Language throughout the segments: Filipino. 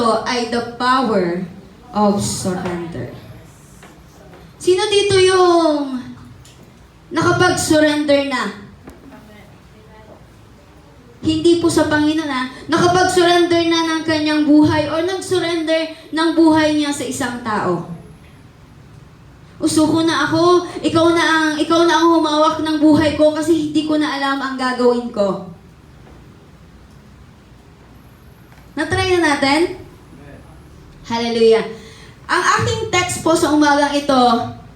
ito ay the power of surrender. Sino dito yung nakapag-surrender na? Hindi po sa Panginoon nakapag-surrender na ng kanyang buhay or nag-surrender ng buhay niya sa isang tao. Usuko na ako, ikaw na ang humawak ng buhay ko kasi hindi ko na alam ang gagawin ko. Na-try na natin? Hallelujah. Ang aking text po sa umagang ito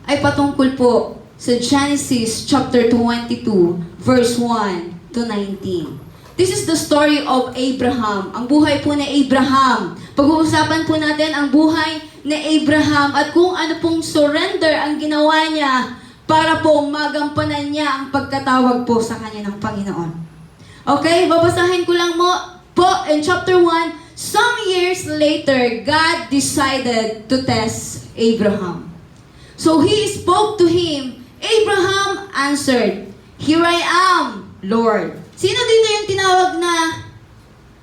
ay patungkol po sa Genesis chapter 22, verse 1 to 19. This is the story of Abraham. Ang buhay po ni Abraham. Pag-uusapan po natin ang buhay ni Abraham at kung ano pong surrender ang ginawa niya para po magampanan niya ang pagkatawag po sa kanya ng Panginoon. Okay, babasahin ko lang po in chapter 1. Some years later, God decided to test Abraham. So he spoke to him. Abraham answered, "Here I am, Lord." Sino dito yung tinawag na,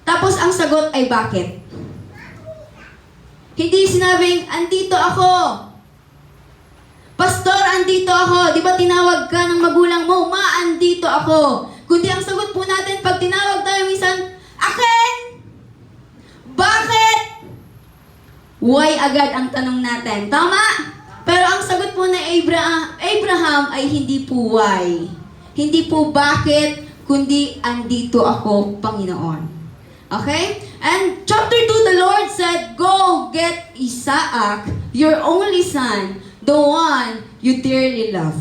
tapos ang sagot ay bakit? Hindi sinabing, andito ako. Pastor, andito ako. Di ba tinawag ka ng magulang mo, ma, andito ako. Kundi ang sagot po natin, pag tinawag tayo minsan, akin! Bakit? Why agad ang tanong natin. Tama? Pero ang sagot po na Abraham ay hindi po why. Hindi po bakit, kundi andito ako, Panginoon. Okay? And chapter 2, the Lord said, "Go get Isaac, your only son, the one you dearly love."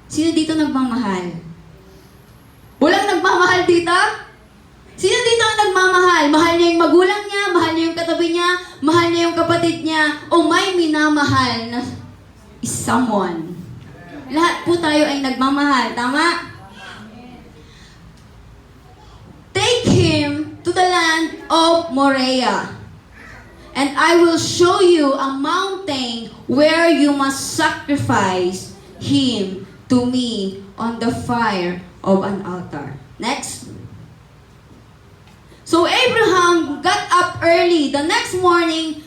Sino dito nagmamahal? Walang nagmamahal dito? Sino dito ang nagmamahal? Mahal niya yung magulang niya, mahal niya yung katabi niya, mahal niya yung kapatid niya, o may minamahal na someone. Lahat po tayo ay nagmamahal. Tama? Take him to the land of Moriah, and I will show you a mountain where you must sacrifice him to me on the fire of an altar. Next. So Abraham got up early the next morning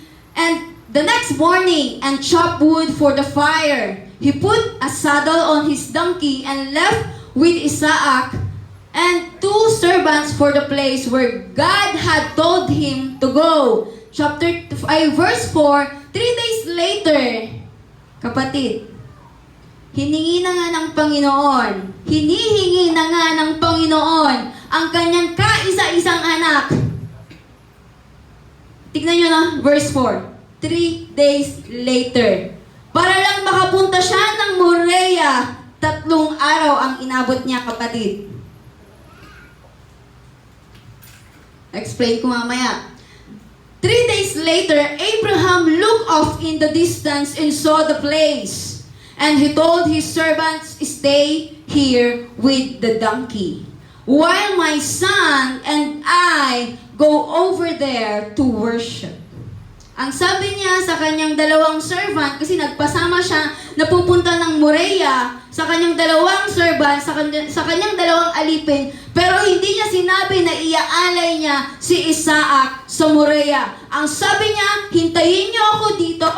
and chopped wood for the fire. He put a saddle on his donkey and left with Isaac and 2 servants for the place where God had told him to go. Chapter 5, verse 4, 3 days later, kapatid, hinihingi na nga ng Panginoon ang kanyang kaisa-isang anak. Tignan nyo na, verse 4, 3 days later. Para lang makapunta siya ng Moriah, 3 araw ang inabot niya, kapatid. Explain ko mamaya. 3 days later, Abraham looked off in the distance and saw the place. And he told his servants, "Stay here with the donkey, while my son and I go over there to worship." Ang sabi niya sa kanyang 2 servant, kasi nagpasama siya na pupunta ng Moriah, sa kanyang 2 servant, sa kanyang 2 alipin, pero hindi niya sinabi na iaalay niya si Isaac sa Moriah. Ang sabi niya, hintayin niyo ako dito,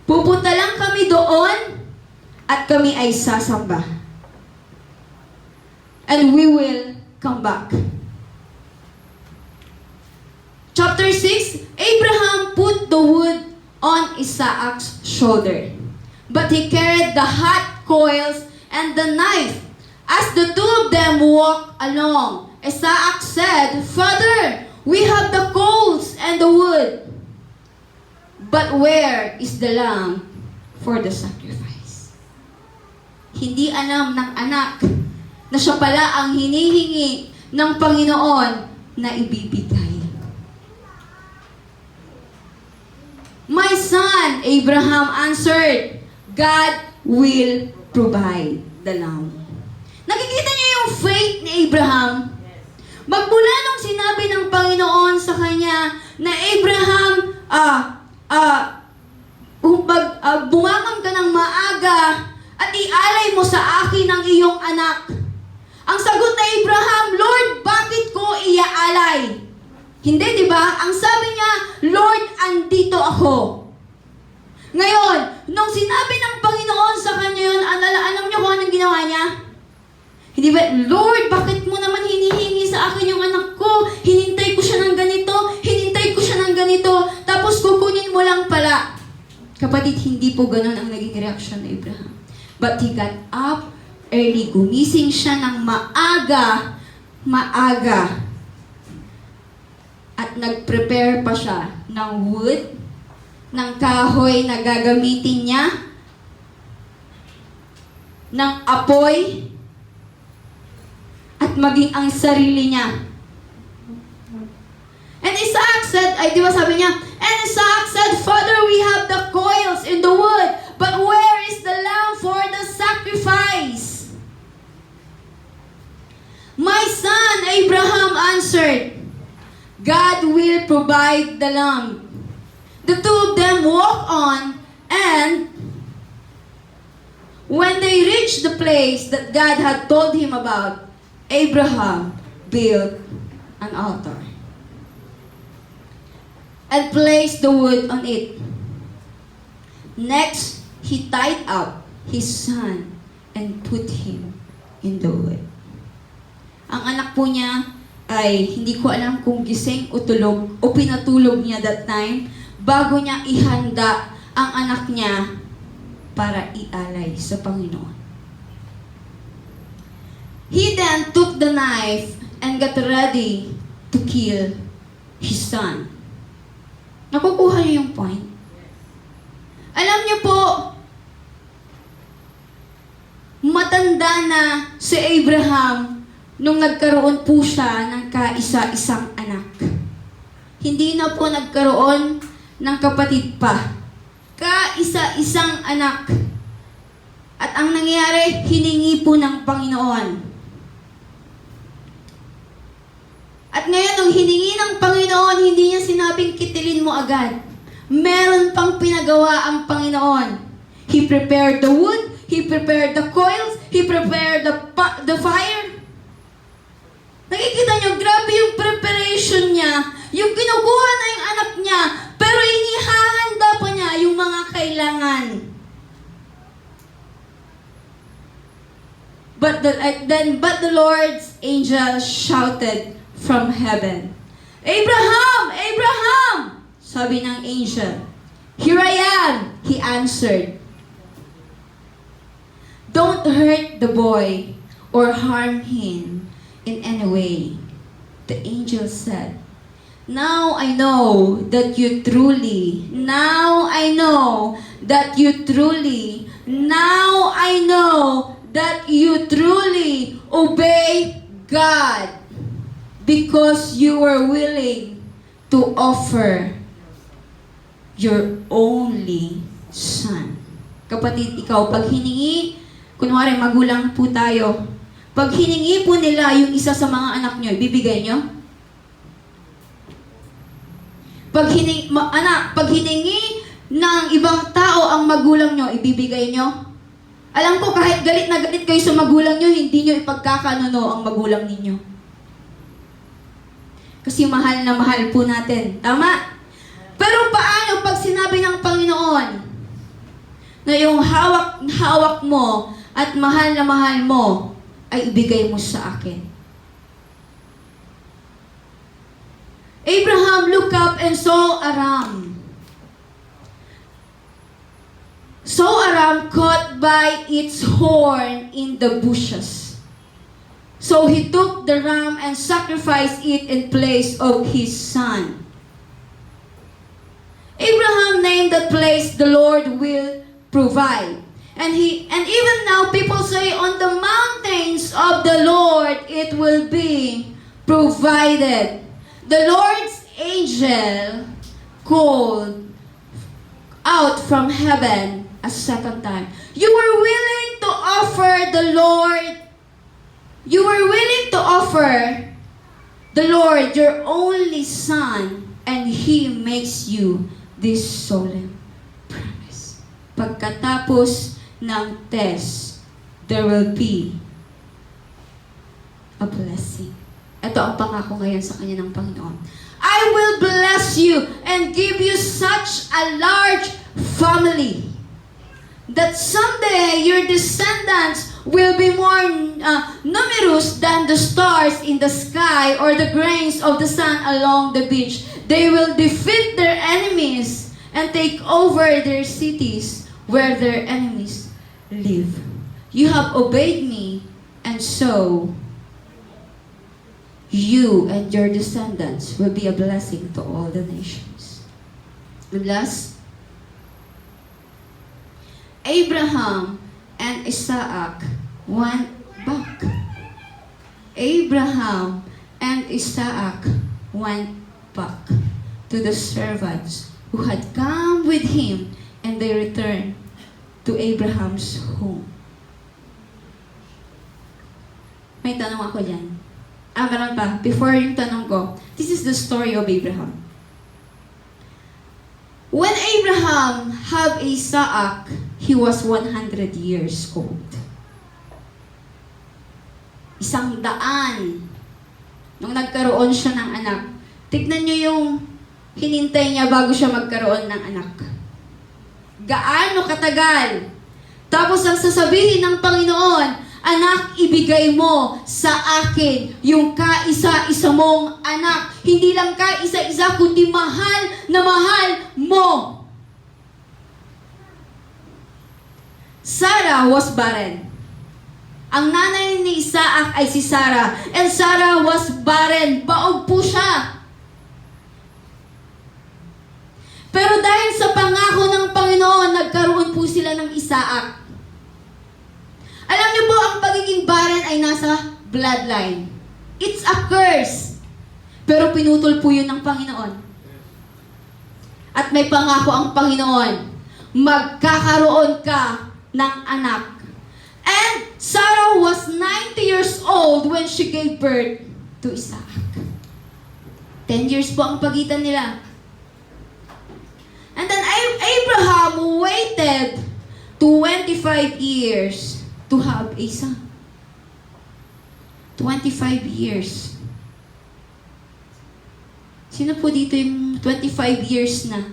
pupunta lang kami doon, at kami ay sasamba. And we will come back. Chapter 6, Abraham put the wood on Isaac's shoulder, but he carried the hot coals and the knife. As the 2 of them walked along, Isaac said, "Father, we have the coals and the wood, but where is the lamb for the sacrifice?" Hindi alam ng anak na siya pala ang hinihingi ng Panginoon na ibibigay. "My son," Abraham answered, "God will provide the lamb." Nakikita niyo yung faith ni Abraham? Magmula nung sinabi ng Panginoon sa kanya na Abraham, bumangon ka ng maaga at ialay mo sa akin ang iyong anak. Ang sagot na Abraham, "Lord, bakit ko iaalay?" Hindi, di ba? Ang sabi niya, Lord, andito ako. Ngayon, nung sinabi ng Panginoon sa kanya yun, alam niyo kung anong ginawa niya? Hindi ba, Lord, bakit mo naman hinihingi sa akin yung anak ko? Hinintay ko siya ng ganito, hinintay ko siya ng ganito, tapos kukunin mo lang pala. Kapatid, hindi po ganun ang naging reaksyon ni Abraham. But he got up early, gumising siya ng maaga, at nag-prepare pa siya ng wood, ng kahoy na gagamitin niya, ng apoy, at maging ang sarili niya. And Isaac said, ay di ba sabi niya, and Isaac said, Father, we have the coils in the wood, but where is the lamb for the sacrifice? My son, Abraham answered, God will provide the lamb. The two of them walked on, and when they reached the place that God had told him about, Abraham built an altar and placed the wood on it. Next, he tied up his son and put him in the wood. Ang anak po niya ay hindi ko alam kung gising o tulog o pinatulog niya that time bago niya ihanda ang anak niya para ialay sa Panginoon. He then took the knife and got ready to kill his son. Nakukuha niyo yung point? Alam niyo po, matanda na si Abraham nung nagkaroon po siya ng kaisa-isang anak. Hindi na po nagkaroon ng kapatid pa. Kaisa-isang anak. At ang nangyayari, hiningi po ng Panginoon. At ngayon, nung hiningi ng Panginoon, hindi niya sinabing kitilin mo agad. Meron pang pinagawa ang Panginoon. He prepared the wood, He prepared the coils, He prepared the fire. Nakikita niyo, grabe yung preparation niya. Yung kinukuha na yung anak niya, pero inihahanda pa niya yung mga kailangan. But the Lord's angel shouted from heaven, Abraham! Abraham! Sabi ng angel. Here I am, he answered. Don't hurt the boy or harm him in any way. The angel said, Now I know that you truly obey God because you were willing to offer your only son. Kapatid, ikaw, pag hiningi, kunwari magulang po tayo, pag hiningi po nila yung isa sa mga anak nyo, ibibigay nyo? Pag hiningi ng ibang tao ang magulang nyo, ibibigay nyo? Alam ko, kahit galit na galit kayo sa magulang nyo, hindi nyo ipagkakanuno ang magulang ninyo. Kasi mahal na mahal po natin. Tama? Pero paano pag sinabi ng Panginoon na yung hawak mo at mahal na mahal mo ay ibigay mo sa akin? Abraham looked up and saw a ram. Saw a ram caught by its horn in the bushes. So he took the ram and sacrificed it in place of his son. Abraham named that place, the Lord will provide. And even now people say, on the mountains of the Lord it will be provided. The Lord's angel called out from heaven a second time. You were willing to offer the Lord your only son, and He makes you this solemn promise. Pagkatapos ng test, there will be a blessing. Ito ang pangako ngayon sa kanya ng Panginoon. I will bless you and give you such a large family that someday your descendants will be more numerous than the stars in the sky or the grains of the sun along the beach. They will defeat their enemies and take over their cities where their enemies live. You have obeyed me, and so you and your descendants will be a blessing to all the nations. And last, Abraham and Isaac went back. Abraham and Isaac went back to the servants who had come with him, and they returned to Abraham's home. May tanong ako dyan. Meron pa. Before yung tanong ko, this is the story of Abraham. When Abraham had Isaac, he was 100 years old. 100 nung nagkaroon siya ng anak. Tignan niyo yung hinintay niya bago siya magkaroon ng anak. Gaano katagal? Tapos ang sasabihin ng Panginoon, anak, ibigay mo sa akin yung kaisa-isa mong anak. Hindi lang kaisa-isa, kundi mahal na mahal mo. Sarah was barren. Ang nanay ni Isaac ay si Sarah. And Sarah was barren. Baog po siya. Pero dahil sa pangako ng Panginoon, nagkaroon po sila ng Isaac. Alam niyo po, ang pagiging barren ay nasa bloodline. It's a curse. Pero pinutol po yun ng Panginoon. At may pangako ang Panginoon, magkakaroon ka ng anak. And Sarah was 90 years old when she gave birth to Isaac. 10 years po ang pagitan nila. And then Abraham waited 25 years to have a son. 25 years. Sino po dito yung 25 years na,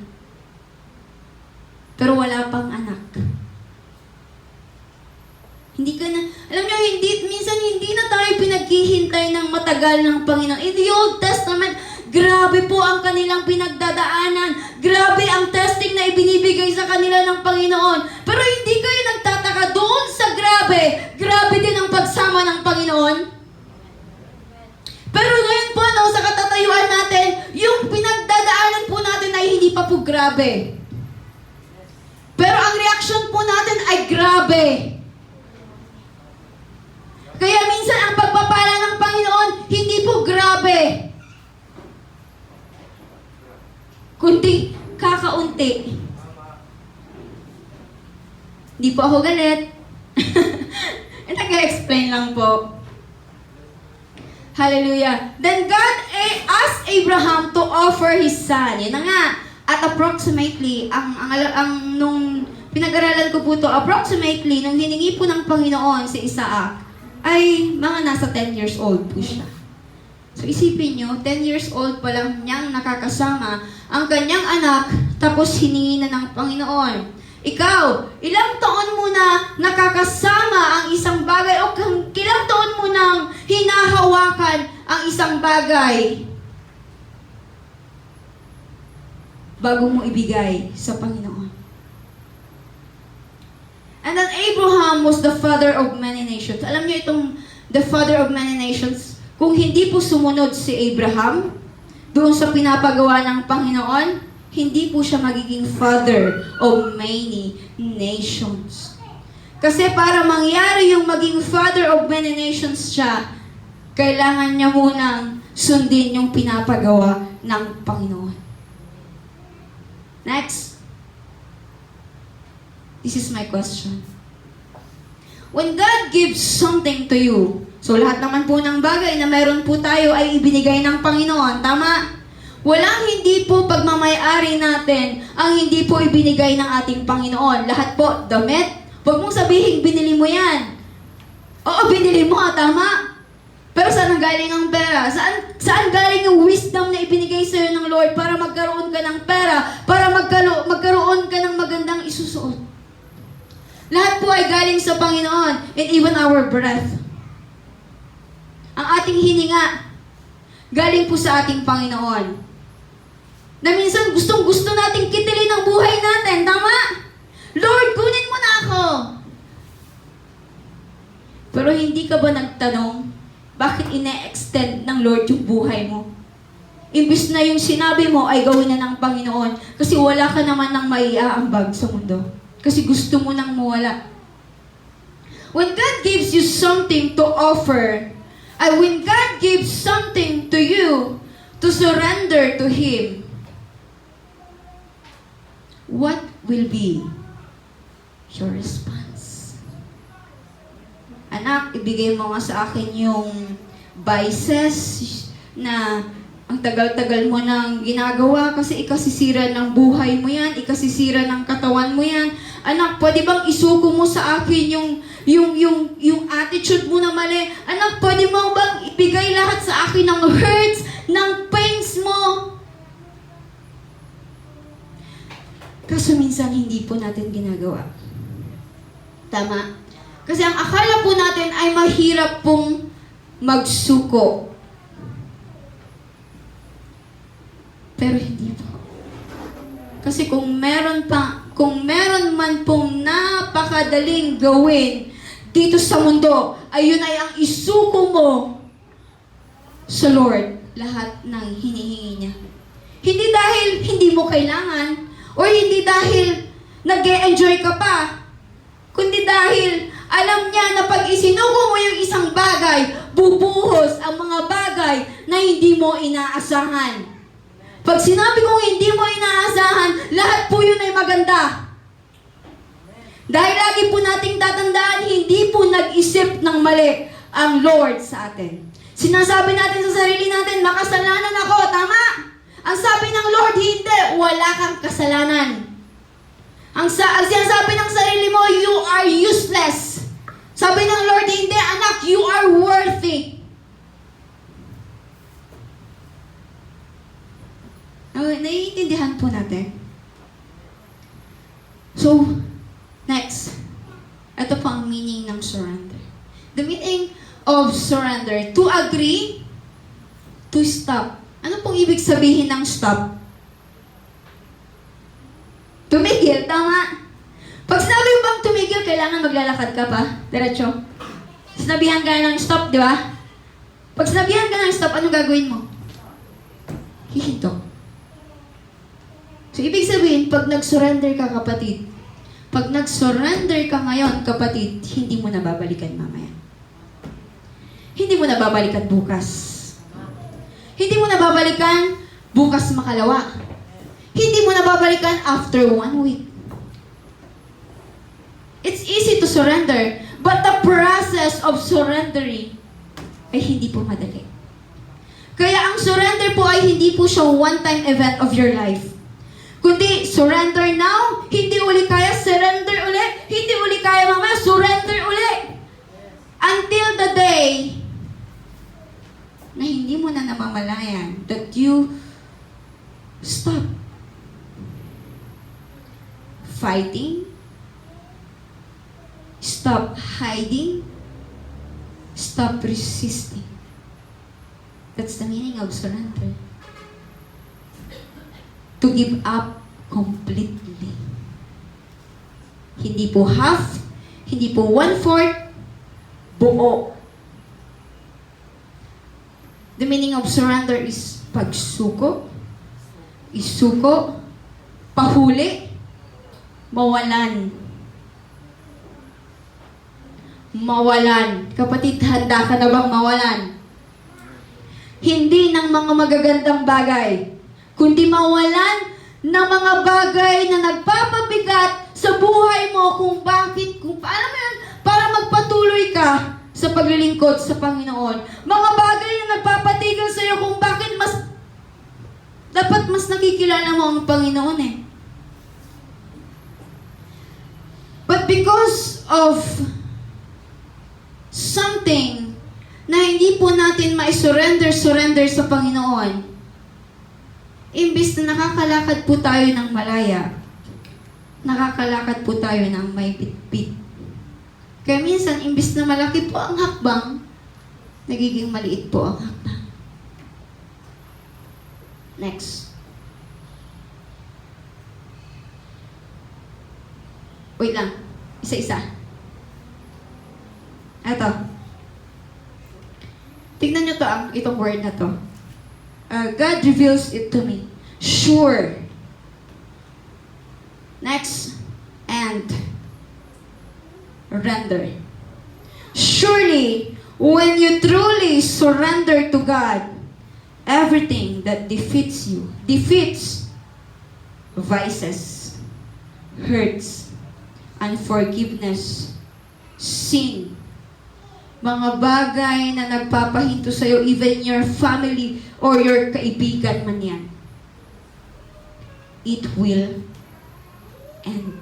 pero wala pang anak? Hindi ka na, alam nyo, minsan hindi na tayo pinaghihintay ng matagal ng Panginoon. In the Old Testament, grabe po ang kanilang pinagdadaanan. Grabe ang testing na ibinibigay sa kanila ng Panginoon. Pero hindi kayo nagtataka doon sa grabe. Grabe din ang pagsama ng Panginoon. Pero ngayon po, sa katatayuan natin, yung pinagdadaanan po natin ay hindi pa po grabe. Pero ang reaction po natin ay grabe. Kaya minsan ang pagpapala ng Panginoon, hindi po grabe. Kundi kakaunti. Hindi po ako galit. Nag-explain lang po. Hallelujah. Then God asked Abraham to offer his son. Yan na nga. At approximately, nung pinag-aralan ko po to, approximately, nung hiningi po ng Panginoon si Isaac, ay mga nasa 10 years old po siya. So isipin nyo, 10 years old pa lang niyang nakakasama ang kanyang anak, tapos hiningi na ng Panginoon. Ikaw, ilang taon mo na nakakasama ang isang bagay o ilang taon mo nang hinahawakan ang isang bagay bago mo ibigay sa Panginoon? And then Abraham was the father of many nations. Alam niyo itong the father of many nations, kung hindi po sumunod si Abraham doon sa pinapagawa ng Panginoon, hindi po siya magiging father of many nations. Kasi para mangyari yung maging father of many nations siya, kailangan niya munang sundin yung pinapagawa ng Panginoon. Next. This is my question. When God gives something to you, so lahat naman po ng bagay na meron po tayo ay ibinigay ng Panginoon. Tama? Walang hindi po pagmamay-ari natin ang hindi po ibinigay ng ating Panginoon. Lahat po, damit. Huwag mong sabihin, binili mo yan. Oo, binili mo, tama? Pero saan galing ang pera? Saan galing yung wisdom na ibinigay sa'yo ng Lord para magkaroon ka ng pera, para magkaroon ka ng magandang isusuot? Lahat po ay galing sa Panginoon, and even our breath. Ang ating hininga, galing po sa ating Panginoon. Na minsan gustong-gusto nating kitilin ang buhay natin, tama? Lord, kunin mo na ako! Pero hindi ka ba nagtanong, bakit ine-extend ng Lord yung buhay mo? Imbis na yung sinabi mo ay gawin na ng Panginoon kasi wala ka naman ng maiaambag sa mundo. Kasi gusto mo nang mawala. When God gives you something to offer, when God gives something to you to surrender to Him, what will be your response? Anak, ibigay mo nga sa akin yung vices na ang tagal-tagal mo nang ginagawa kasi ikasisira ng buhay mo yan, ikasisira ng katawan mo yan. Anak, pwede bang isuko mo sa akin yung attitude mo na mali? Anak, pwede mo bang ibigay lahat sa akin ng hurts, ng pains mo? Kaso minsan hindi po natin ginagawa. Tama? Kasi ang akala po natin ay mahirap pong magsuko. Pero hindi po. Kasi kung meron man pong napakadaling gawin dito sa mundo, ayun ay ang isuko mo sa Lord lahat ng hinihingi niya. Hindi dahil hindi mo kailangan, or hindi dahil nag-e-enjoy ka pa, kundi dahil alam niya na pag isinuko mo yung isang bagay, bubuhos ang mga bagay na hindi mo inaasahan. Pag sinabi kong hindi mo inaasahan, lahat po yun ay maganda. Dahil lagi po nating tatandaan, hindi po nag-isip ng mali ang Lord sa atin. Sinasabi natin sa sarili natin, makasalanan ako, tama? Ang sabi ng Lord, hindi, wala kang kasalanan. Ang sinasabi ng sarili mo, you are useless. Sabi ng Lord, hindi, anak, you are worthy. Naiintindihan po natin. So, next. Ito po ang meaning ng surrender. The meaning of surrender, to agree, to stop. Ano pong ibig sabihin ng stop? Tumigil, tama? Pag sinabi mo bang tumigil, kailangan maglalakad ka pa. Diretso. Sinabihan ka ng stop, di ba? Pag sinabihan ka ng stop, anong gagawin mo? Hihinto. So, ibig sabihin, pag nag-surrender ka, kapatid, pag nag-surrender ka ngayon, kapatid, hindi mo na babalikan mamaya. Hindi mo na babalikan bukas. Hindi mo na babalikan bukas makalawa. Hindi mo na babalikan after 1 week. It's easy to surrender, but the process of surrendering ay hindi po madali. Kaya ang surrender po ay hindi po siya one-time event of your life. Kundi, surrender now, hindi uli kaya, surrender uli, hindi uli kaya mama, surrender uli. Until the day na hindi mo na namamalayan that you stop fighting, stop hiding, stop resisting. That's the meaning of surrender. To give up completely. Hindi po half, hindi po 1/4, buo. The meaning of surrender is pagsuko, isuko, pahuli, mawalan. Mawalan. Kapatid, handa ka na bang mawalan? Hindi ng mga magagandang bagay, kundi mawalan ng mga bagay na nagpapabigat sa buhay mo kung bakit, alam mo yun, para magpatuloy ka sa paglilingkod sa Panginoon. Mga bagay na nagpapatigil sa iyo kung bakit dapat mas nakikilala mo ang Panginoon eh. But because of something na hindi po natin natin ma-surrender sa Panginoon, imbis na nakakalakad po tayo ng malaya, nakakalakad po tayo ng may pitpit. Kaya minsan, imbis na malaki po ang hakbang, nagiging maliit po ang hakbang. Next. Wait lang. Isa-isa. Eto. Tignan nyo to, itong word na to. God reveals it to me. Sure. Next. And. Render. Surely, when you truly surrender to God, everything that defeats you, defeats vices, hurts, unforgiveness, sin, mga bagay na nagpapahinto sa'yo, even your family or your kaibigan man yan, it will end.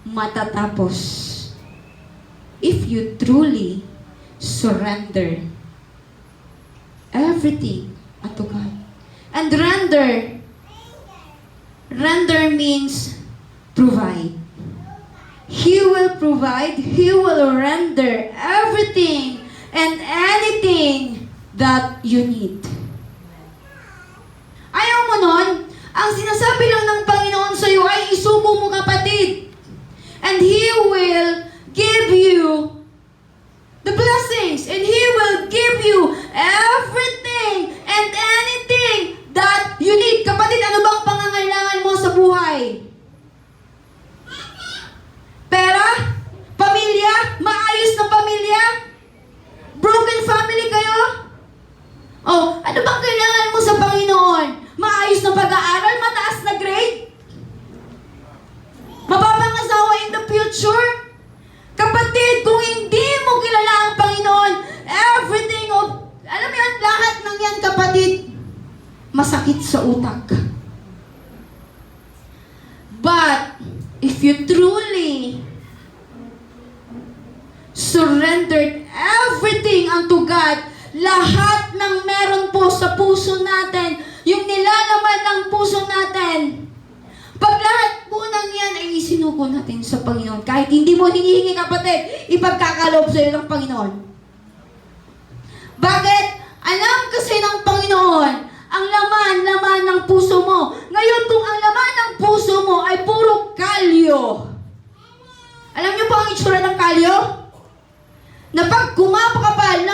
Matatapos if you truly surrender everything unto God. And render means provide. He will provide, He will render everything and anything that you need. Ayaw mo nun? Ang sinasabi lang ng Panginoon sa iyo ay isuko mo, kapatid. And He will give you the blessings. And He will give you everything and anything that you need. Kapatid, ano bang pangangailangan mo sa buhay? Pera? Pamilya? Maayos na pamilya? Broken family kayo? Oh, ano bang kailangan mo sa Panginoon? Maayos na pag-aaral? Mataas na grade? Mababang asawa in the future? Kapatid, kung hindi mo kilala ang Panginoon, everything of, alam mo yan, lahat ng yan, kapatid, masakit sa utak. But, if you truly surrendered everything unto God, lahat ng meron po sa puso natin, yung nilalaman ng puso natin, pag lahat po ng yan ay isinuko natin sa Panginoon, kahit hindi mo hinihingi, kapatid, ipagkakaloob sa iyo ng Panginoon. Bakit? Alam kasi ng Panginoon ang laman ng puso mo. Ngayon, kung ang laman ng puso mo ay puro kalyo, alam niyo po ang itsura ng kalyo? Na pag kumakapal,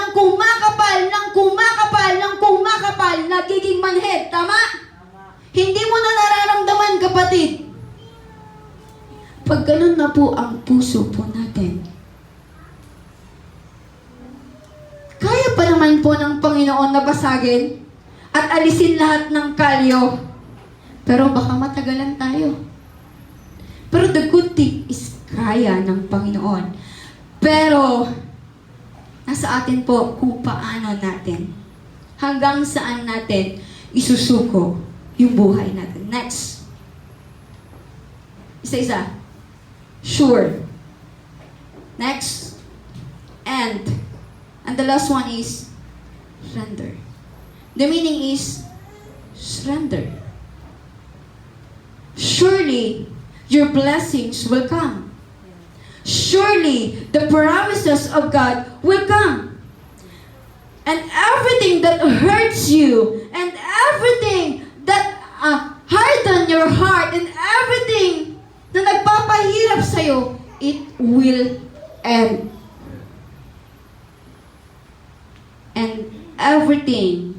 nagiging manhid. Tama? Hindi mo na nararamdaman, kapatid. Pag ganun na po ang puso po natin, kaya pa naman po ng Panginoon na basagin at alisin lahat ng kalyo. Pero baka matagalan tayo. Pero the good thing is kaya ng Panginoon. Pero nasa atin po kung paano natin, hanggang saan natin isusuko yung buhay natin. Next. Isa-isa. Sure. Next. And the last one is render. The meaning is surrender. Surely, your blessings will come. Surely, the promises of God will come. And everything that hurts you, and everything that harden your heart, and everything na nagpapahirap sa'yo, it will end. And everything,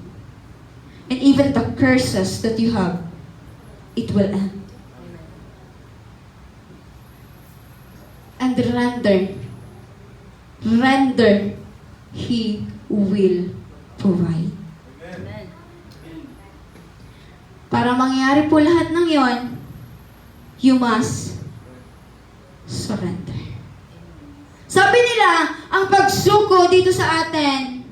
and even the curses that you have, it will end. And render, He will provide. Amen. Para mangyari po lahat ng yon, you must surrender. Sabi nila, ang pagsuko dito sa atin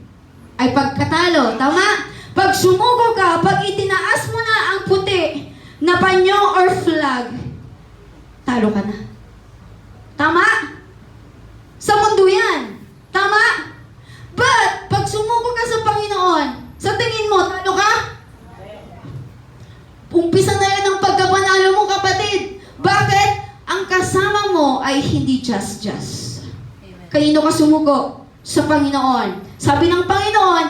ay pagkatalo. Tama? Pag sumuko ka, pag itinaas mo na ang puti na panyo or flag, talo ka na. Tama? Sa mundo yan. Tama? But, pag sumuko ka sa mo ay hindi just. Kanino ka sumuko? Sa Panginoon. Sabi ng Panginoon,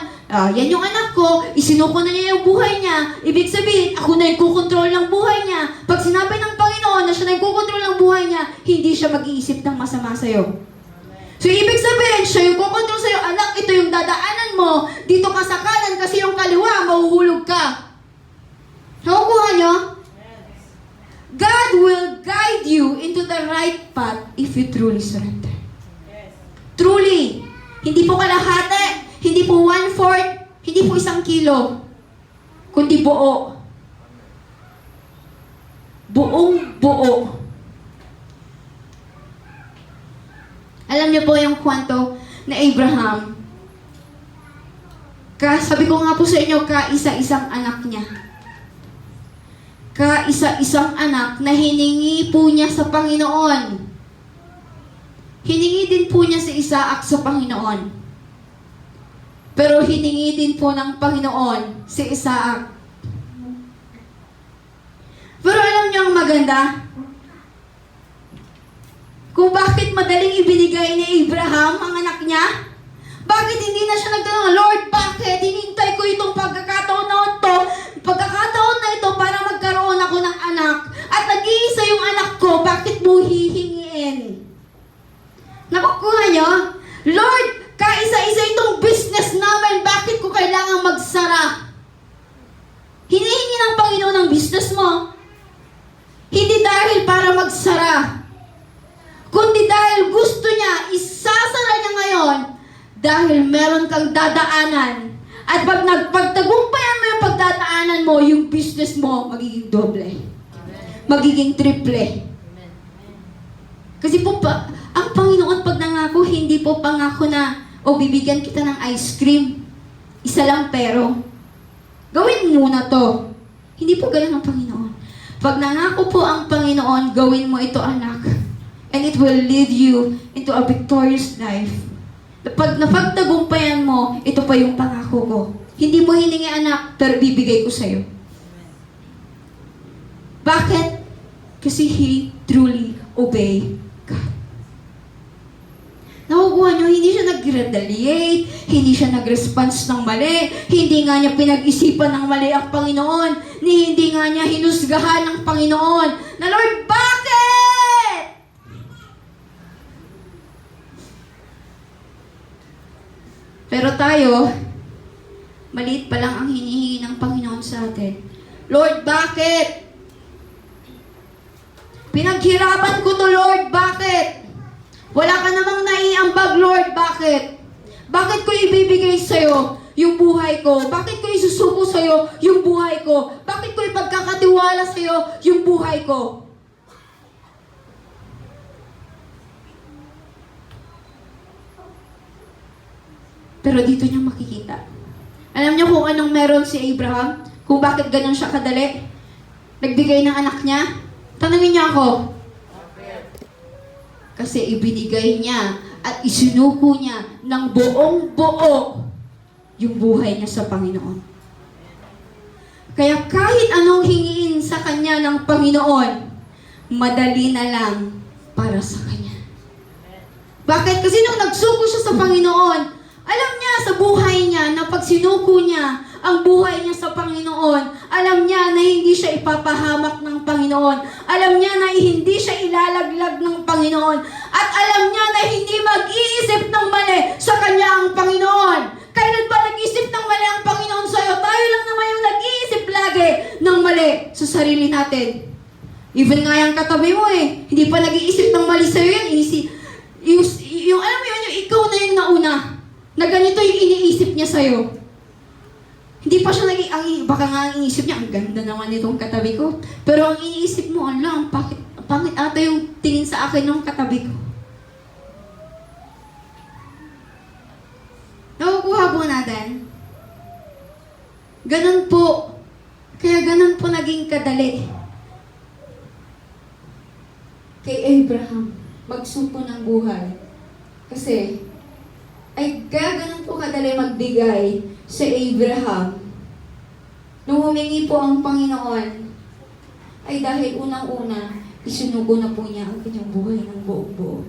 yan yung anak ko, isinuko na niya yung buhay niya. Ibig sabihin, ako na yung kukontrol ng buhay niya. Pag sinabi ng Panginoon na siya na yung kukontrol ng buhay niya, hindi siya mag-iisip ng masama sa'yo. So, ibig sabihin, siya yung kukontrol sa'yo, anak, ito yung dadaanan mo, dito ka sa kanan kasi yung kaliwa, mahuhulog ka. Nakukuha niyo? God will guide you into the right path if you truly surrender. Truly. Hindi po kalahati, hindi po 1/4, hindi po 1 kilo, kundi buo. Buong buo. Alam niyo po yung kwento na Abraham. Sabi ko nga po sa inyo, kaisa-isang anak niya. Kaisa-isang anak na hiningi po niya sa Panginoon. Hiningi din po niya si Isaac sa Panginoon. Pero hiningi din po ng Panginoon si Isaac. Pero alam niyo ang maganda? Kung bakit madaling ibinigay ni Abraham ang anak niya? Bakit hindi na siya nagtanong, Lord, bakit? Hinintay ko itong pagkakataon na ito para magkaroon ako ng anak. At nag-iisa yung anak ko, bakit mo hihingiin? Nakukuha niyo? Lord, kaisa-isa itong business namin, bakit ko kailangang magsara? Hinihingi ng Panginoon ang business mo. Hindi dahil para magsara, kundi dahil gusto niya, isasara niya ngayon, dahil meron kang dadaanan. At pag nagpagtagumpayan mo yung pagdadaanan mo, yung business mo, magiging doble. Magiging triple. Kasi po, ang Panginoon pag nangako, hindi po pangako na, bibigyan kita ng ice cream. Isa lang pero, gawin muna to. Hindi po ganun ang Panginoon. Pag nangako po ang Panginoon, gawin mo ito, anak. And it will lead you into a victorious life. Pag napagtagumpayan mo, ito pa yung pangako ko. Hindi mo hiningi, anak, pero bibigay ko sa'yo. Bakit? Kasi he truly obey God. Nakukuha niyo, hindi siya nag-retaliate, hindi siya nag-response ng mali, hindi nga niya pinag-isipan ng mali ang Panginoon, hindi nga niya hinusgahan ng Panginoon, na Lord, bakit? Pero tayo, maliit pa lang ang hinihingi ng Panginoon sa atin. Lord, bakit? Pinaghirapan ko to, Lord, bakit? Wala ka namang naiambag, Lord, bakit? Bakit ko ibibigay sa'yo yung buhay ko? Bakit ko isusuko sa'yo yung buhay ko? Bakit ko ipagkakatiwala sa'yo yung buhay ko? Pero dito niya makikita. Alam niyo kung anong meron si Abraham? Kung bakit ganun siya kadali? Nagbigay ng anak niya? Tanungin niya ako. Kasi ibinigay niya at isinuko niya ng buong buo yung buhay niya sa Panginoon. Kaya kahit anong hingiin sa kanya ng Panginoon, madali na lang para sa kanya. Bakit? Kasi nung nagsuko siya sa Panginoon, alam niya sa buhay niya na pag sinuko niya ang buhay niya sa Panginoon, alam niya na hindi siya ipapahamak ng Panginoon. Alam niya na hindi siya ilalaglag ng Panginoon. At alam niya na hindi mag-iisip ng mali sa kanya ang Panginoon. Kailan ba nag-isip ng mali ang Panginoon sa'yo? Tayo lang naman yung nag-iisip lagi ng mali sa sarili natin. Even nga yung katabi mo hindi pa nag-iisip ng mali sa'yo yan. Yung alam mo yun, yung ikaw na yung nauna. Na ganito yung iniisip niya sa'yo. Hindi pa siya baka nga ang iniisip niya, ang ganda naman itong katabi ko. Pero ang iniisip mo, ang pangit ata yung tingin sa akin ng katabi ko. Nakukuha po natin. Ganun po. Kaya ganun po naging kadali. Kay Abraham, magsuko ng buhay. Kasi, kaya ganun po kadali magbigay sa Abraham. Nung humingi po ang Panginoon, ay dahil unang-una, Isinugo na po niya ang kanyang buhay ng buong buo.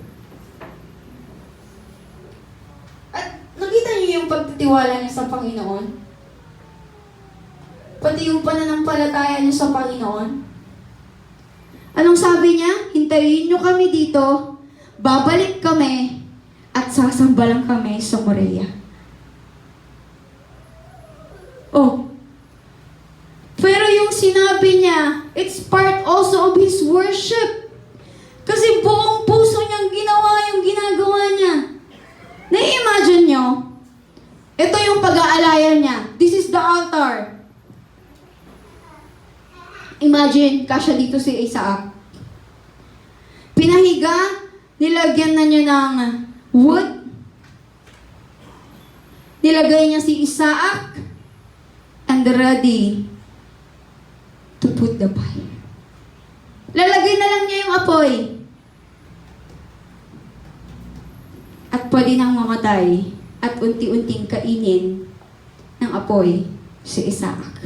At nakita niyo yung pagtitiwala niya sa Panginoon? Pati yung pananampalataya niya sa Panginoon? Anong sabi niya? Hintayin niyo kami dito, babalik kami, at sasamba lang kami sa Morea. Oh, pero yung sinabi niya, it's part also of his worship. Kasi buong puso niyang ginawa yung ginagawa niya. Na-imagine niyo? Ito yung pag-aalayan niya. This is the altar. Imagine, kasya dito si Isaac. Pinahiga, nilagyan na niya ng wood. Nilagay niya si Isaac and ready to put the fire. Lalagay na lang niya yung apoy. At pwede nang mamatay at unti-unting kainin ng apoy si Isaac.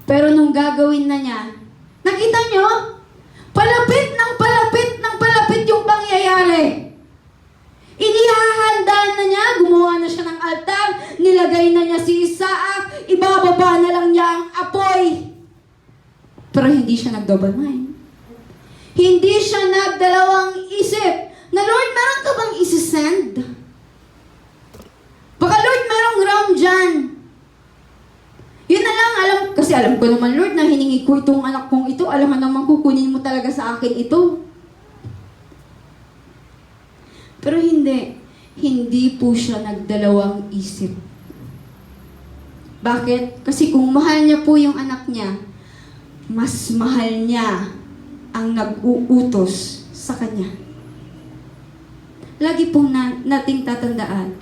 Pero nung gagawin na niya, nakita niyo? Palapit ng palapit yung pangyayari. Inihahanda na niya, gumawa na siya ng altar, nilagay na niya si Isaac, ibababa na lang niya ang apoy. Pero hindi siya nag-double mind. Hindi siya nagdalawang isip na, Lord, meron ka bang isi-send? Baka, Lord, merong ram dyan. Yun na lang, kasi alam ko naman, Lord, na hiningi ko itong anak kong ito, alam mo naman kukunin mo talaga sa akin ito. Pero hindi po siya nagdalawang isip. Bakit? Kasi kung mahal niya po yung anak niya, mas mahal niya ang nag-uutos sa kanya. Lagi pong nating tatandaan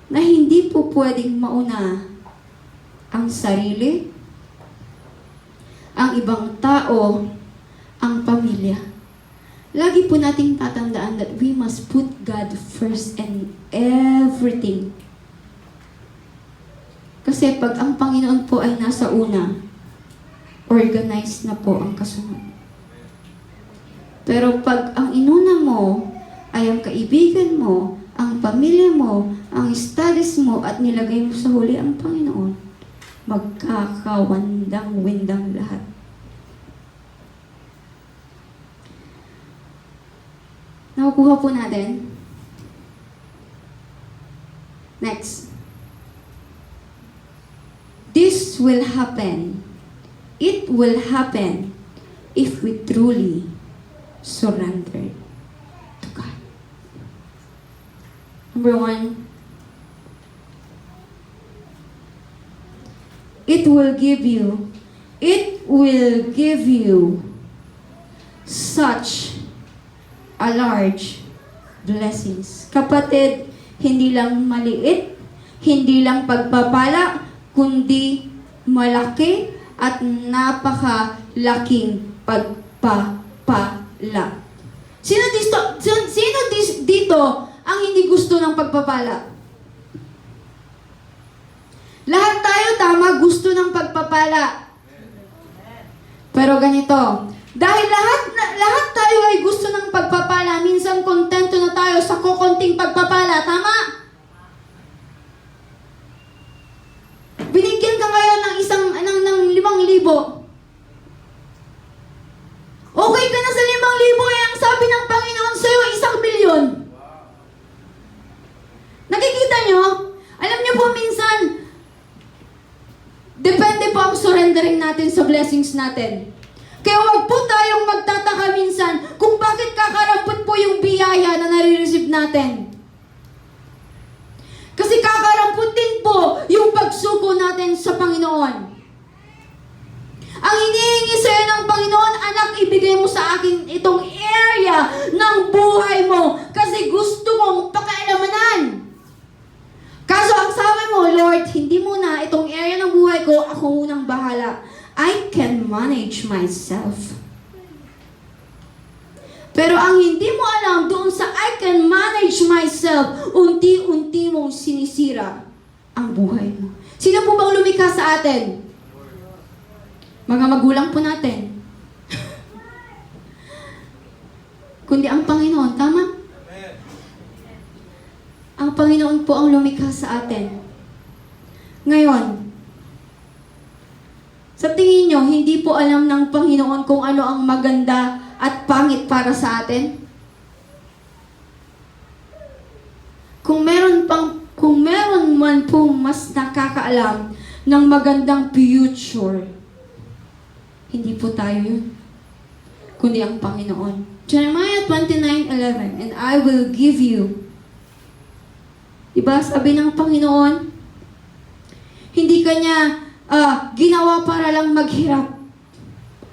na hindi po pwedeng mauna ang sarili, ang ibang tao, ang pamilya. Lagi po nating tatandaan that we must put God first in everything. Kasi pag ang Panginoon po ay nasa una, organized na po ang kasunod. Pero pag ang inuna mo ay ang kaibigan mo, ang pamilya mo, ang studies mo, at nilagay mo sa huli ang Panginoon, magkakawandang-windang lahat. Nakukuha po natin. Next. This will happen. It will happen if we truly surrender to God. Number 1, it will give you such a large blessings. Kapatid, hindi lang maliit, hindi lang pagpapala, kundi malaki at napakalaking pagpapala. Sino dito ang hindi gusto ng pagpapala? Lahat tayo, tama, gusto ng pagpapala. Pero ganito, dahil lahat tayo ay gusto ng pagpapala, minsan kontento na tayo sa kukunting pagpapala, tama? Binigyan ka ngayon ng 5,000. Okay ka na sa 5,000, eh ang sabi ng Panginoon sa'yo, 1,000,000. Nakikita nyo? Alam nyo po minsan, depende po ang surrendering natin sa blessings natin. Kaya wag po tayong magtataka minsan kung bakit kakarampot po yung biyaya na nare-receive natin. Kasi kakarampot din po yung pagsuko natin sa Panginoon. Ang hinihingi sa'yo ng Panginoon, anak, ibigay mo sa akin itong area ng buhay mo kasi gusto kong pakialamanan. Kaso ang sabi mo, Lord, hindi mo na itong area ng buhay ko, ako munang bahala. I can manage myself. Pero ang hindi mo alam doon sa I can manage myself, unti-unti mong sinisira ang buhay mo. Sino po bang lumikha sa atin? mga magulang po natin. Kundi ang Panginoon, tama? Ang Panginoon po ang lumikha sa atin. Ngayon, sa tingin nyo, hindi po alam ng Panginoon kung ano ang maganda at pangit para sa atin? Kung meron man pong mas nakakaalam ng magandang future, hindi po tayo yun, kundi ang Panginoon. Jeremiah 29:11, and I will give you. Diba, sabi ng Panginoon, hindi kanya ginawa para lang maghirap,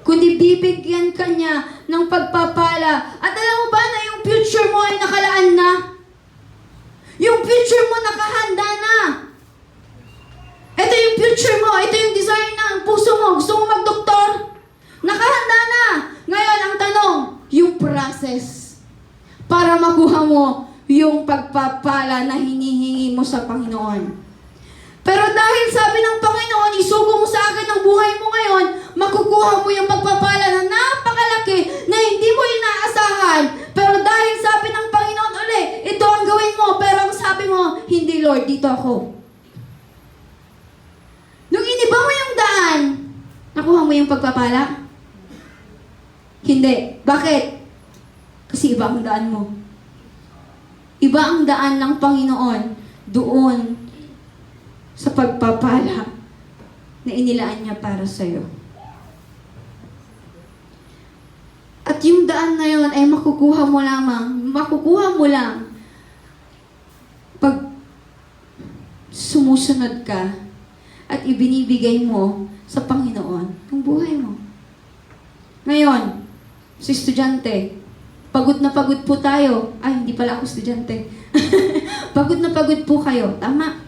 kundi bibigyan kanya ng pagpapala. At alam mo ba na yung future mo ay nakalaan na? Yung future mo nakahanda na. Ito yung future mo, ito yung design ng puso mo. Gusto mo magdoktor? Nakahanda na. Ngayon, ang tanong, yung process para makuha mo yung pagpapala na hinihingi mo sa Panginoon. Pero dahil sabi ng Panginoon, isugo mo sa akin ang buhay mo ngayon, makukuha mo yung pagpapala na napakalaki na hindi mo inaasahan. Pero dahil sabi ng Panginoon ito ang gawin mo, pero ang sabi mo, hindi Lord, dito ako. Nung iniba mo yung daan, nakuha mo yung pagpapala? Hindi. Bakit? Kasi iba ang daan mo. Iba ang daan ng Panginoon doon sa pagpapala na inilaan niya para sa'yo. At yung daan na yun ay makukuha mo lang pag sumusunod ka at ibinibigay mo sa Panginoon ang buhay mo. Ngayon, si estudyante, pagod na pagod po tayo. Ay, hindi pala ako estudyante. Pagod na pagod po kayo. Tama.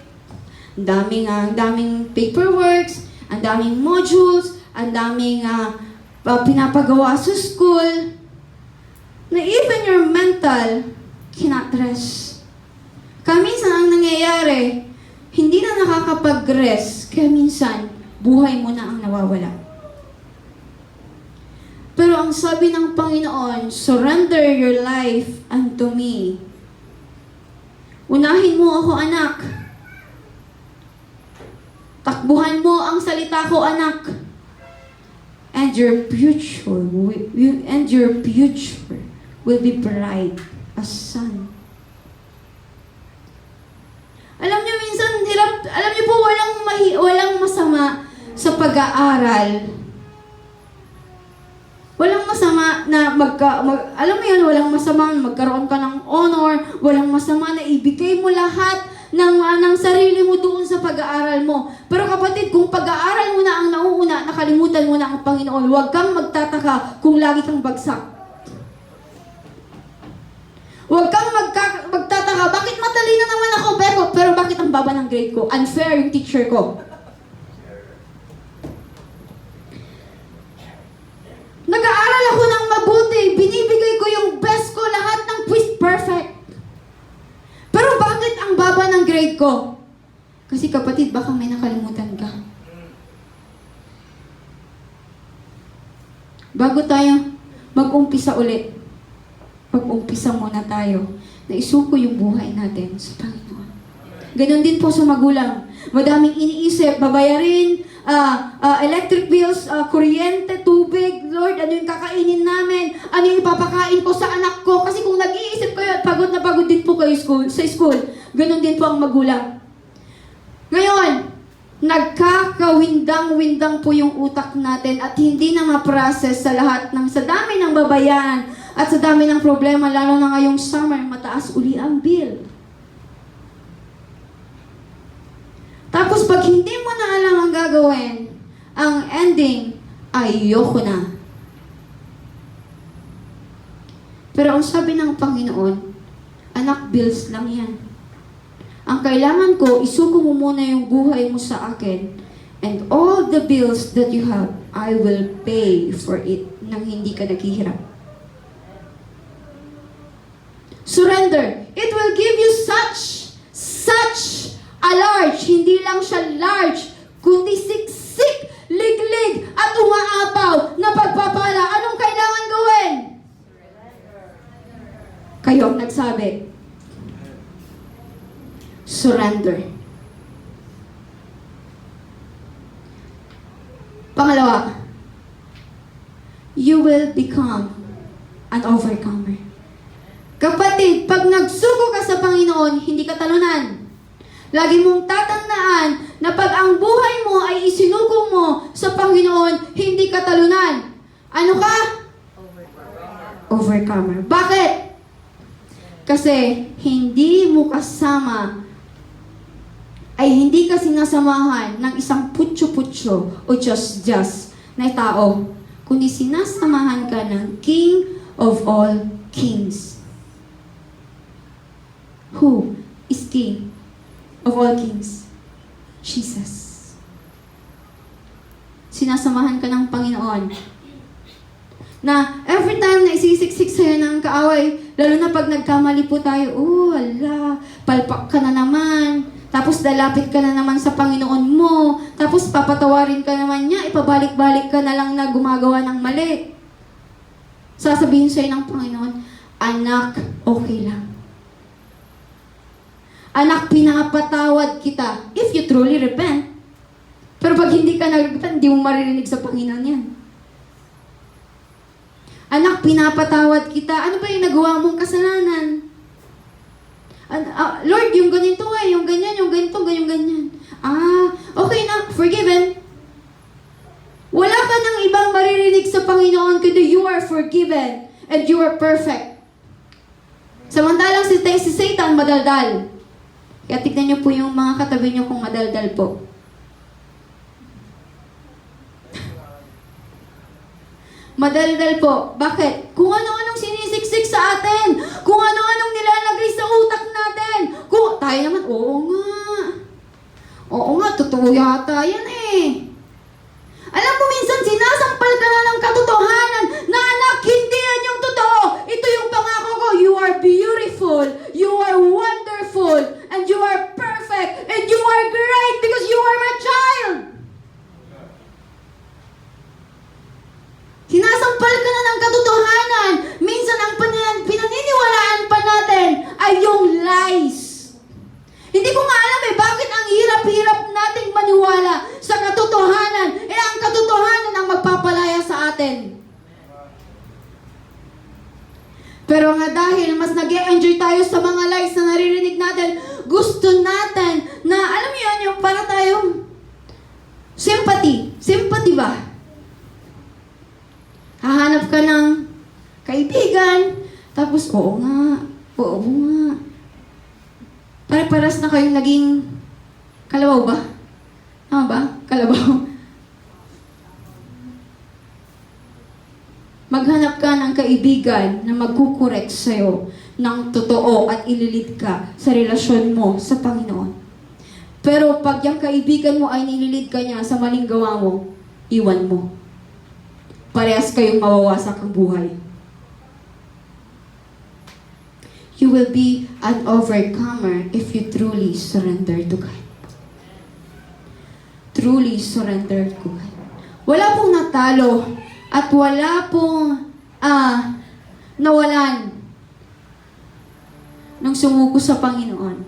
Ang daming paperworks, ang daming modules, ang daming pinapagawa sa school, na even your mental cannot rest. Minsan ang nangyayari, hindi na nakakapag-rest, kaya minsan, buhay mo na ang nawawala. Pero ang sabi ng Panginoon, surrender your life unto me. Unahin mo ako, anak. Takbuhan mo ang salita ko, anak. And your future will be bright as sun. Alam niyo minsan hirap, alam niyo po walang masama sa pag-aaral. Walang masama na alam mo yun, walang masama magkaroon ka ng honor, walang masama na ibigay mo lahat ng sarili mo doon sa pag-aaral mo. Pero kapatid, kung pag-aaral mo na ang nauuna, nakalimutan mo na ang Panginoon, huwag kang magtataka kung lagi kang bagsak. Huwag kang magtataka, bakit matalino naman ako, pero bakit ang baba ng grade ko? Unfair yung teacher ko. Nag-aaral ako ng mabuti, binibigay ko yung best ko, lahat ng quiz perfect. Pero bakit ang baba ng grade ko? Kasi kapatid, baka may nakalimutan ka. Bago tayo mag-umpisa ulit, mag-umpisa muna tayo na isuko yung buhay natin sa Panginoon. Ganon din po sa magulang. Madaming iniisip, babayarin, electric bills, kuryente, tubig, Lord, ano yung kakainin namin? Ano yung ipapakain ko sa anak ko? Kasi kung nag-iisip kayo at pagod na pagod din po kayo sa school, ganon din po ang magulang. Ngayon, nagkakawindang-windang po yung utak natin at hindi na ma-process sa dami ng babayan at sa dami ng problema, lalo na ngayong summer, mataas uli ang bill. Tapos pag hindi mo na alam ang gagawin, ang ending ay ayoko na. Pero ang sabi ng Panginoon, anak, bills lang yan. Ang kailangan ko, isuko mo muna yung buhay mo sa akin, and all the bills that you have, I will pay for it nang hindi ka naghihirap. Surrender. It will give you such a large, hindi lang siya large, kundi siksik, liglig, at Pangalawa, you will become an overcomer. Kapatid, pag nagsuko ka sa Panginoon, hindi ka talunan. Lagi mong tatandaan na pag ang buhay mo ay isinuko mo sa Panginoon, hindi ka talunan. Ano ka? Overcomer. Bakit? Kasi hindi mo kasama ay hindi ka sinasamahan ng isang putyo-putyo o just na tao, kundi sinasamahan ka ng King of all kings. Who is King of all kings? Jesus. Sinasamahan ka ng Panginoon. Na every time na isisiksik sa'yo ng kaaway, lalo na pag nagkamali po tayo, ala, palpak ka na naman. Tapos lalapit ka na naman sa Panginoon mo. Tapos papatawarin ka naman niya, ipabalik-balik ka na lang na gumagawa ng mali. Sasabihin sa'yo ng Panginoon, anak, okay lang. Anak, pinapatawad kita if you truly repent. Pero pag hindi ka nag-repent, hindi mo maririnig sa Panginoon yan. Anak, pinapatawad kita. Ano ba yung nagawa mong kasalanan? Lord, yung ganito yung ganyan, yung ganito, ganyan. Okay na, forgiven. Wala ka nang ibang maririnig sa Panginoon kundi you are forgiven and you are perfect. Samantalang si Satan madaldal. Kaya tignan niyo po yung mga katabi niyo kung madaldal po. Madaldal po. Bakit? Kung ano-anong sinisiksik sa atin. Kung ano-anong nilalagay sa utak natin. Kung tayo naman, oo nga, totoo yata yan eh. Alam mo, minsan sinasampal ka na ng katotohanan na anak, hindi yan yung totoo. Ito yung pangako ko. You are beautiful. You are wonderful. And you are perfect. And you are great because you are my child. Sinasampal ka na ng katotohanan. Minsan ang pinaniniwalaan pa natin ay yung lies. Hindi ko nga alam bakit ang hirap-hirap nating maniwala sa katotohanan. Ang katotohanan ang magpapalaya sa atin. Pero nga dahil mas nag-e-enjoy tayo sa mga lies na naririnig natin, gusto natin na, alam mo yun, yung para tayong sympathy. Sympathy ba? Hahanap ka ng kaibigan, tapos, oo nga. Pare-paras na kayong naging kalabaw ba? Tama ba? Kalabaw. Maghanap ka ng kaibigan na magkukorek sa'yo ng totoo at ililid ka sa relasyon mo sa Panginoon. Pero pag yung kaibigan mo ay nililid ka niya sa maling gawa mo, iwan mo. Parehas kayong mawawasak ang buhay. You will be an overcomer if you truly surrender to God. Truly surrender to God. Wala pong natalo at wala pong nawalan nung sumuko sa Panginoon.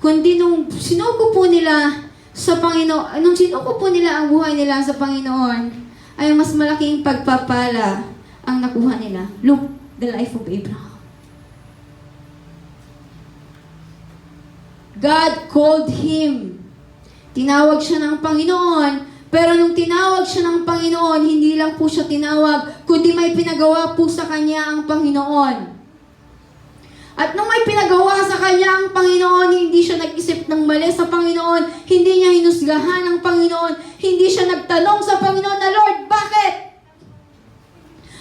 Kundi nung sinuko po nila sa Panginoon, nung sinuko po nila ang buhay nila sa Panginoon, ay mas malaking pagpapala ang nakuha nila. Look, the life of Abraham. God called him. Tinawag siya ng Panginoon, pero nung tinawag siya ng Panginoon, hindi lang po siya tinawag, kundi may pinagawa po sa kanya ang Panginoon. At nung may pinagawa sa kanya ang Panginoon, hindi siya nag-isip ng mali sa Panginoon, hindi niya hinusgahan ang Panginoon, hindi siya nagtanong sa Panginoon na, Lord, bakit?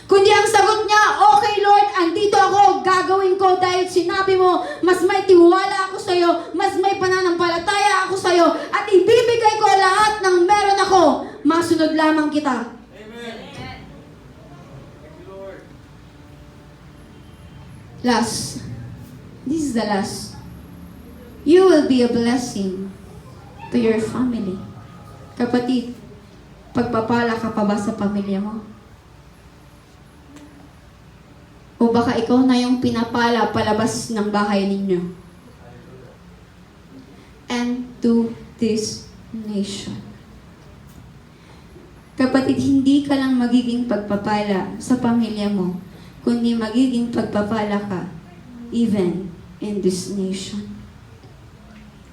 Kundi ang sagot niya, okay Lord, andito ako, gagawin ko dahil sinabi mo, mas may tiwala ako sa iyo, mas may pananampalataya ako sa iyo, at ibibigay ko lahat ng meron ako, masunod lamang kita. Amen. Thank you, Lord. Last. This is the last. You will be a blessing to your family. Kapatid, pagpapala ka pa ba sa pamilya mo? O baka ikaw na yung pinapala palabas ng bahay ninyo? And to this nation. Kapatid, hindi ka lang magiging pagpapala sa pamilya mo, kundi magiging pagpapala ka even in this nation.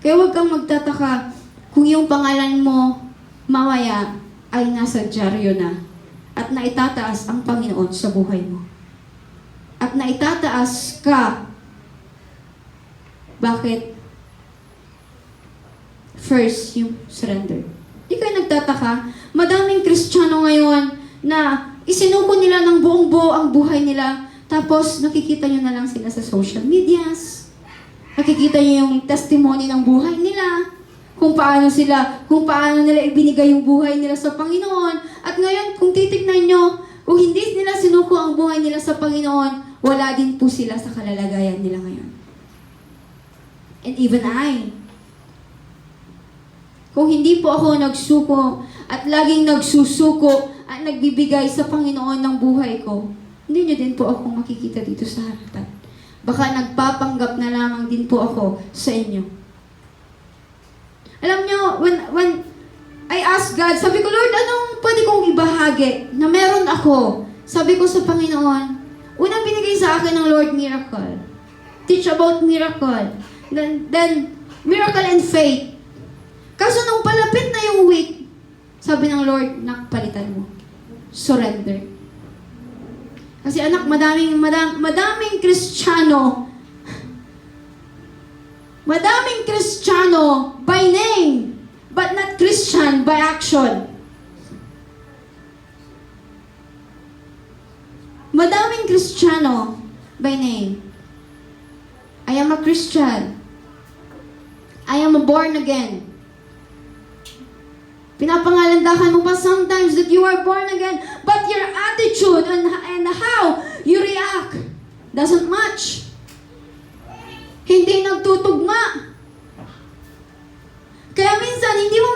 Kaya huwag kang magtataka kung yung pangalan mo mamaya ay nasa dyaryo na at naitataas ang Panginoon sa buhay mo. At naitataas ka. Bakit? First, yung surrender. Di kayo nagtataka? Madaming Kristiyano ngayon na isinuko nila ng buong buo ang buhay nila, tapos nakikita nyo na lang sila sa social medias. Nakikita nyo yung testimony ng buhay nila, kung paano nila ibinigay yung buhay nila sa Panginoon. At ngayon, kung titignan nyo, kung hindi nila sinuko ang buhay nila sa Panginoon, wala din po sila sa kalalagayan nila ngayon. And even I, kung hindi po ako nagsuko at laging nagsusuko at nagbibigay sa Panginoon ng buhay ko, hindi niyo din po ako makikita dito sa harapan. Baka nagpapanggap na lamang din po ako sa inyo. Alam niyo, when I asked God, sabi ko, Lord, anong pwede kong ibahagi na meron ako? Sabi ko sa Panginoon, unang binigay sa akin ng Lord, miracle. Teach about miracle. Then miracle and faith. Kaso nung palapit na yung week, sabi ng Lord, nakpalitan mo. Surrender. Kasi anak, madaming Kristiyano, by name, but not Christian by action. Madaming Kristiyano by name. I am a Christian. I am a born again. Pinapangalandakan mo pa sometimes that you are born again, but your attitude and how you react doesn't match. Hindi nagtutugma. Kaya minsan, hindi mo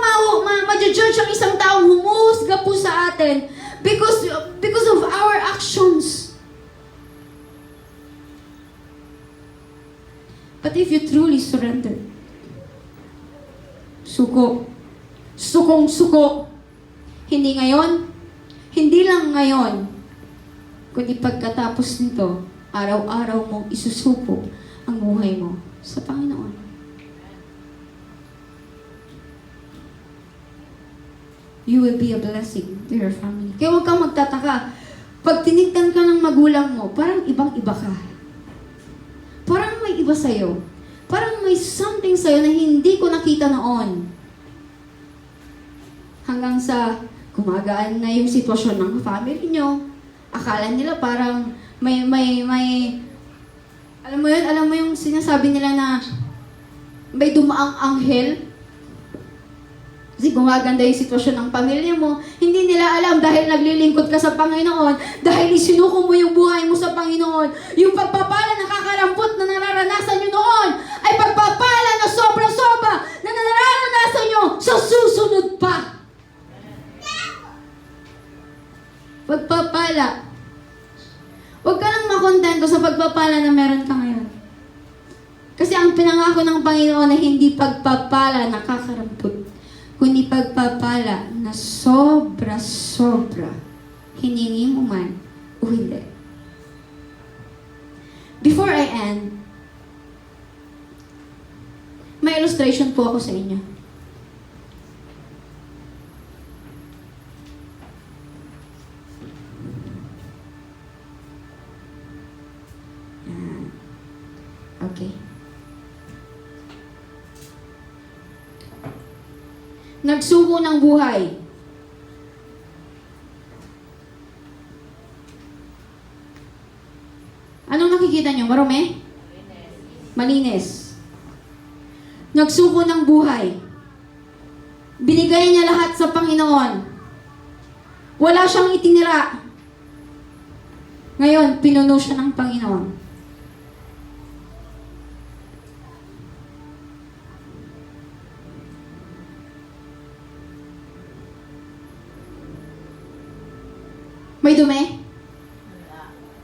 ma-judge ang isang taong humuhusga po sa atin because of our actions. But if you truly surrender, sukong-suko, hindi ngayon, hindi lang ngayon, kundi pagkatapos nito, araw-araw mong isusuko ang buhay mo sa Panginoon. You will be a blessing to your family. Kaya huwag kang magtataka. Pag tinignan ka ng magulang mo, parang ibang-iba ka. Parang may iba sa'yo. Parang may something sa'yo na hindi ko nakita noon. Hanggang sa gumagaan na yung sitwasyon ng family nyo. Akala nila parang may alam mo yung sinasabi nila na may dumaang anghel. Kasi gumaganda yung sitwasyon ng pamilya mo. Hindi nila alam dahil naglilingkod ka sa Panginoon, dahil isinuko mo yung buhay mo sa Panginoon. Yung pagpapala na kakarampot na nararanasan nyo noon ay pagpapala na sobra-sobra na nararanasan nyo sa susunod pa. Pagpapala. Huwag ka lang makontento sa pagpapala na meron ka ngayon. Kasi ang pinangako ng Panginoon ay hindi pagpapala na kakarampot, kundi pagpapala na sobra-sobra, hiningi mo man o hindi. Before I end, may illustration po ako sa inyo. Okay. Nagsuko ng buhay. Anong nakikita nyo? Marumi? Malinis. Nagsuko ng buhay. Binigay niya lahat sa Panginoon. Wala siyang itinira. Ngayon, pinuno siya ng Panginoon. May dumi?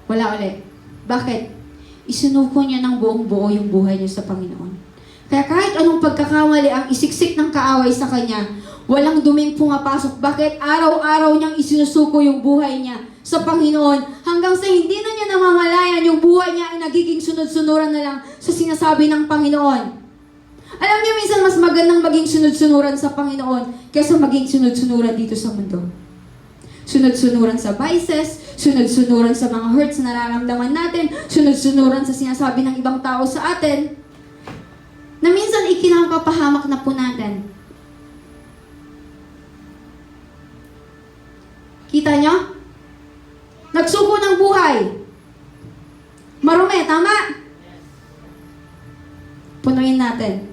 Wala ulit. Bakit? Isinuko niya ng buong buo yung buhay niya sa Panginoon. Kaya kahit anong pagkakamali ang isiksik ng kaaway sa kanya, walang duming pumapasok. Bakit? Araw-araw niyang isinusuko yung buhay niya sa Panginoon hanggang sa hindi na niya namamalayan yung buhay niya ay nagiging sunod-sunuran na lang sa sinasabi ng Panginoon. Alam niyo, minsan mas magandang maging sunod-sunuran sa Panginoon kaysa maging sunod-sunuran dito sa mundo. Sunod-sunuran sa vices, sunod-sunuran sa mga hurts na nararamdaman natin, sunod-sunuran sa sinasabi ng ibang tao sa atin, na minsan ikinakapahamak na po natin. Kita nyo? Nagsuko ng buhay. Marumi, tama? Punuin natin.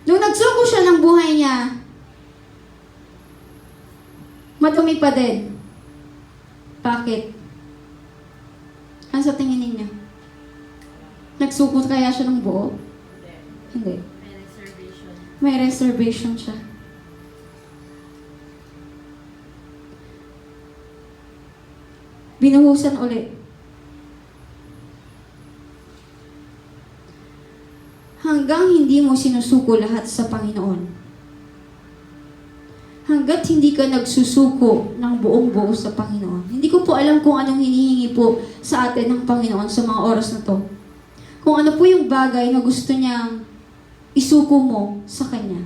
Nung nagsuko siya ng buhay niya, madumi pa din. Bakit? Ano sa tingin ninyo? Nagsuko kaya siya ng buo? Hindi. May reservation. May reservation siya. Binuhusan ulit. Hanggang hindi mo sinusuko lahat sa Panginoon. Hanggat hindi ka nagsusuko ng buong-buo sa Panginoon. Hindi ko po alam kung anong hinihingi po sa atin ng Panginoon sa mga oras na to. Kung ano po yung bagay na gusto niyang isuko mo sa Kanya.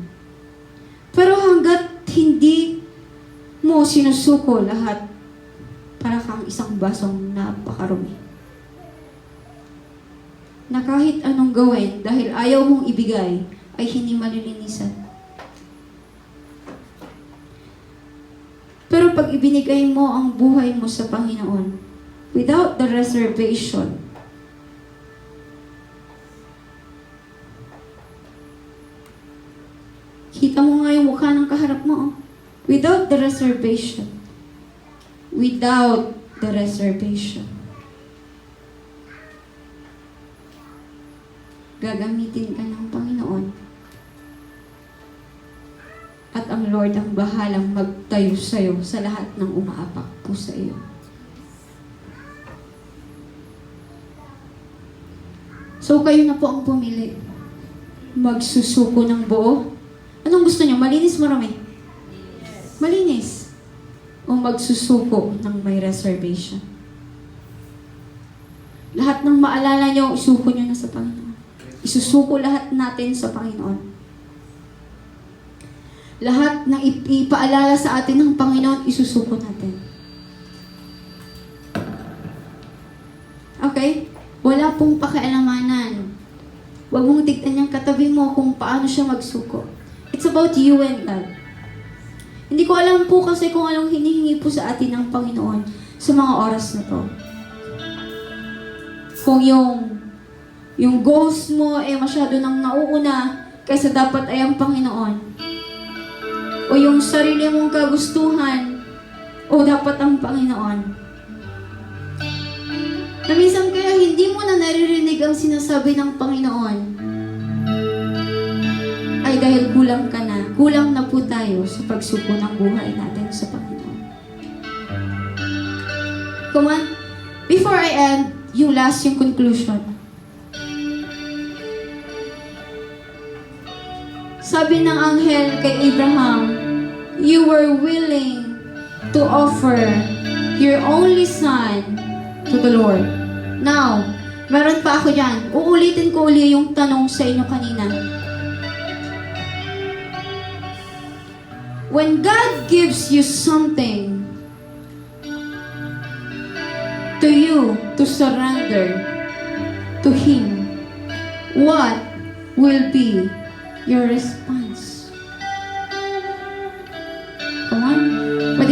Pero hanggat hindi mo sinusuko lahat, para kang isang basong napakarumi. Na kahit anong gawin, dahil ayaw mong ibigay, ay hindi malilinisan. Pero pag ibinigay mo ang buhay mo sa Panginoon, without the reservation, kita mo nga yung mukha ng kaharap mo, oh. Without the reservation. Without the reservation. Gagamitin ka ng Panginoon. At ang Lord ang bahalang magtayo sa'yo sa lahat ng umaapak po sa iyo. So kayo na po ang pumili. Magsusuko ng buo. Anong gusto niyo? Malinis, marami? Malinis. O magsusuko ng may reservation. Lahat ng maalala niyo, isuko niyo na sa Panginoon. Isusuko lahat natin sa Panginoon. Lahat ng ipaalala sa atin ng Panginoon, isusuko natin. Okay? Wala pong pakialamanan. Huwag mong tignan yung katabi mo kung paano siya magsuko. It's about you and God. Hindi ko alam po kasi kung anong hinihingi po sa atin ng Panginoon sa mga oras na to. Kung yung goals mo ay masyado nang nauuna kaysa dapat ay ang Panginoon. O yung sarili mong kagustuhan o dapat ang Panginoon. Na minsan kaya hindi mo na naririnig ang sinasabi ng Panginoon ay dahil kulang ka na. Kulang na po tayo sa pagsuko ng buhay natin sa Panginoon. Come on. Before I end, yung conclusion. Sabi ng anghel kay Abraham, you were willing to offer your only son to the Lord. Now, meron pa ako dyan. Uulitin ko uli yung tanong sa inyo kanina. When God gives you something to you to surrender to Him, what will be your response? Come on. Pwede